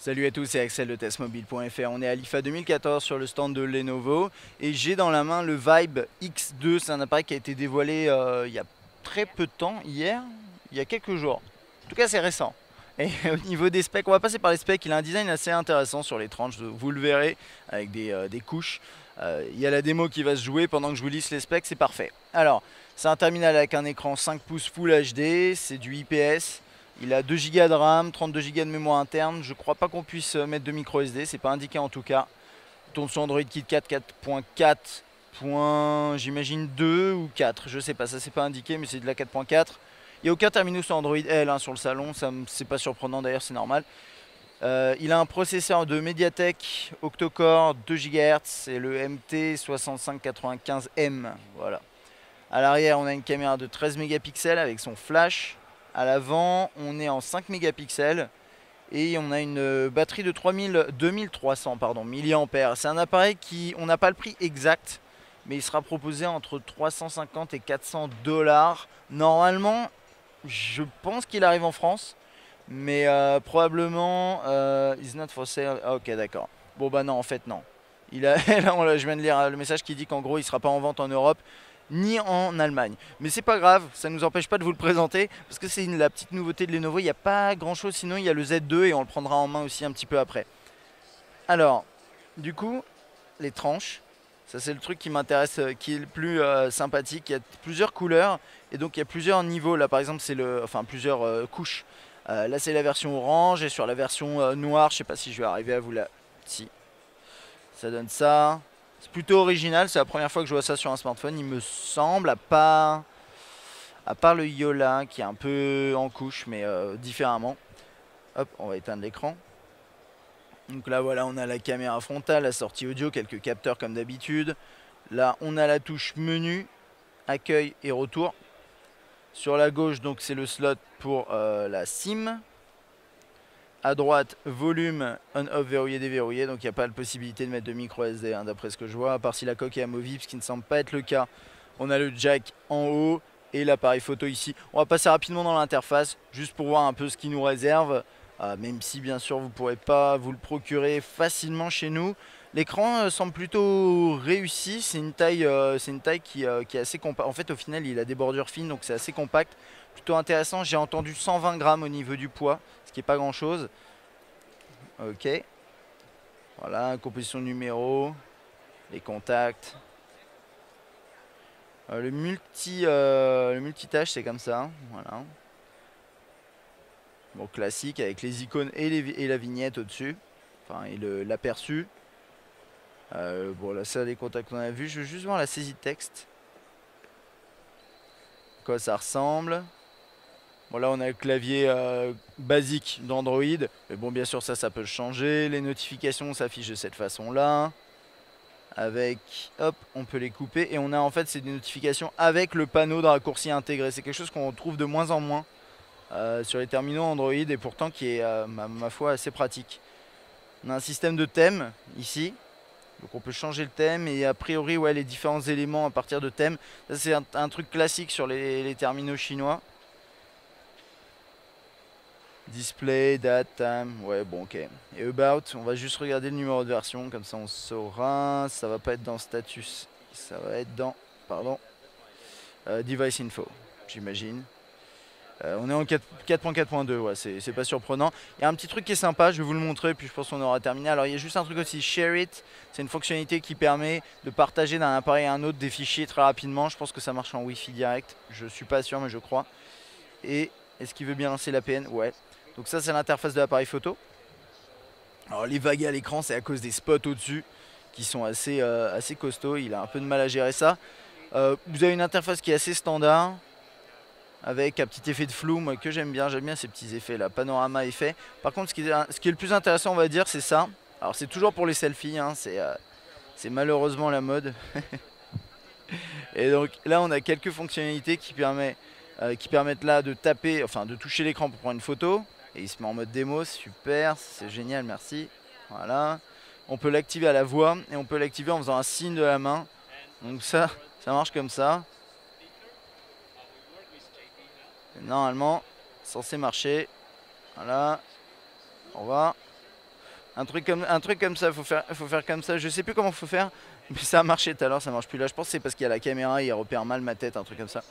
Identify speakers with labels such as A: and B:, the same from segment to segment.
A: Salut à tous, c'est Axel de testmobile.fr. On est à l'IFA 2014 sur le stand de Lenovo et j'ai dans la main le Vibe X2. C'est un appareil qui a été dévoilé il y a très peu de temps, hier, il y a quelques jours. En tout cas, c'est récent. Et au niveau des specs, on va passer par les specs. Il a un design assez intéressant sur les tranches, vous le verrez, avec des couches. Il y a la démo qui va se jouer pendant que je vous lisse les specs, c'est parfait. Alors, c'est un terminal avec un écran 5 pouces Full HD, c'est du IPS. Il a 2 Go de RAM, 32 Go de mémoire interne. Je crois pas qu'on puisse mettre de micro SD, c'est pas indiqué en tout cas. Il tourne sur Android KitKat 4.4. J'imagine 2 ou 4, je sais pas, ça c'est pas indiqué, mais c'est de la 4.4. Il n'y a aucun terminus sur Android L hein, sur le salon, ça c'est pas surprenant d'ailleurs, c'est normal. Il a un processeur de Mediatek octa-core 2 GHz, c'est le MT6595M. Voilà. À l'arrière, on a une caméra de 13 mégapixels avec son flash. À l'avant, on est en 5 mégapixels et on a une batterie de 2300 milliampères. C'est un appareil qui, on n'a pas le prix exact, mais il sera proposé entre 350 et 400 dollars. Normalement, je pense qu'il arrive en France, mais probablement is not for sale. Ah, ok, d'accord. Bon bah non, en fait non. Là, je viens de lire le message qui dit qu'en gros, il sera pas en vente en Europe ni en Allemagne. Mais c'est pas grave, ça ne nous empêche pas de vous le présenter, parce que c'est la petite nouveauté de Lenovo, il n'y a pas grand chose, sinon il y a le Z2 et on le prendra en main aussi un petit peu après. Alors, du coup, les tranches, ça c'est le truc qui m'intéresse, qui est le plus sympathique, il y a plusieurs couleurs, et donc il y a plusieurs niveaux, là par exemple c'est plusieurs couches. Là c'est la version orange, et sur la version noire, je sais pas si je vais arriver à vous la... Si, ça donne ça. C'est plutôt original, c'est la première fois que je vois ça sur un smartphone, il me semble, à part le Yola qui est un peu en couche, mais différemment. Hop, on va éteindre l'écran. Donc là, voilà, on a la caméra frontale, la sortie audio, quelques capteurs comme d'habitude. Là, on a la touche menu, accueil et retour. Sur la gauche, donc c'est le slot pour la SIM. À droite, volume, on-off, verrouillé, déverrouillé. Donc il n'y a pas la possibilité de mettre de micro SD, hein, d'après ce que je vois, à part si la coque est amovible, ce qui ne semble pas être le cas. On a le jack en haut et l'appareil photo ici. On va passer rapidement dans l'interface, juste pour voir un peu ce qui nous réserve. Même si bien sûr vous ne pourrez pas vous le procurer facilement chez nous. L'écran semble plutôt réussi, c'est une taille qui est assez compacte. En fait au final il a des bordures fines donc c'est assez compact. Plutôt intéressant, j'ai entendu 120 grammes au niveau du poids, ce qui n'est pas grand chose. Ok, voilà, composition de numéro, les contacts. Le multitâche c'est comme ça, voilà. Bon, classique avec les icônes et la vignette au-dessus, enfin et l'aperçu. Bon, là ça les contacts qu'on a vu. Je veux juste voir la saisie de texte. À quoi ça ressemble. Bon, là on a le clavier basique d'Android. Mais bon, bien sûr ça peut changer. Les notifications s'affichent de cette façon-là. Avec, hop, on peut les couper. Et on a en fait, c'est des notifications avec le panneau de raccourci intégré. C'est quelque chose qu'on trouve de moins en moins sur les terminaux Android. Et pourtant qui est, ma foi, assez pratique. On a un système de thème ici. Donc on peut changer le thème et a priori ouais, les différents éléments à partir de thème. Ça c'est un truc classique sur les terminaux chinois. Display, date, time, ouais bon ok. Et about, on va juste regarder le numéro de version, comme ça on saura. Ça va pas être dans status, ça va être dans, pardon, device info, j'imagine. On est en 4.4.2, ouais, c'est pas surprenant. Il y a un petit truc qui est sympa, je vais vous le montrer, puis je pense qu'on aura terminé. Alors il y a juste un truc aussi, Share It, c'est une fonctionnalité qui permet de partager d'un appareil à un autre des fichiers très rapidement. Je pense que ça marche en Wi-Fi direct, je suis pas sûr mais je crois. Et est-ce qu'il veut bien lancer l'APN? Ouais. Donc ça c'est l'interface de l'appareil photo. Alors les vagues à l'écran c'est à cause des spots au-dessus qui sont assez costauds, il a un peu de mal à gérer ça. Vous avez une interface qui est assez standard, avec un petit effet de flou moi, que j'aime bien ces petits effets là, panorama effet. Par contre ce qui est le plus intéressant on va dire c'est ça. Alors c'est toujours pour les selfies, hein, c'est malheureusement la mode. Et donc là on a quelques fonctionnalités qui permettent là de taper, enfin de toucher l'écran pour prendre une photo. Et il se met en mode démo, super, c'est génial, merci. Voilà. On peut l'activer à la voix et on peut l'activer en faisant un signe de la main. Donc ça marche comme ça. Et normalement, censé marcher. Voilà. On va. Au revoir. Un truc comme ça, faut faire comme ça. Je sais plus comment faut faire, mais ça a marché tout à l'heure, ça marche plus là. Je pense que c'est parce qu'il y a la caméra, il repère mal ma tête, un truc comme ça.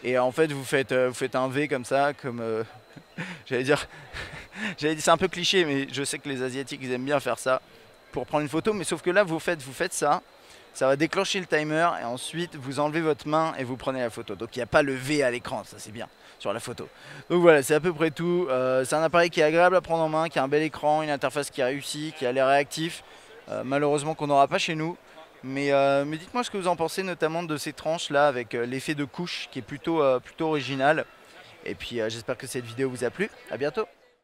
A: Et en fait, vous faites un V comme ça, comme j'allais dire, c'est un peu cliché, mais je sais que les Asiatiques ils aiment bien faire ça pour prendre une photo. Mais sauf que là, vous faites ça, ça va déclencher le timer et ensuite vous enlevez votre main et vous prenez la photo. Donc il n'y a pas le V à l'écran, ça c'est bien sur la photo. Donc voilà, c'est à peu près tout. C'est un appareil qui est agréable à prendre en main, qui a un bel écran, une interface qui est réussie, qui a l'air réactif. Malheureusement qu'on n'aura pas chez nous. Mais dites-moi ce que vous en pensez, notamment de ces tranches là avec l'effet de couche qui est plutôt original. Et puis j'espère que cette vidéo vous a plu. À bientôt.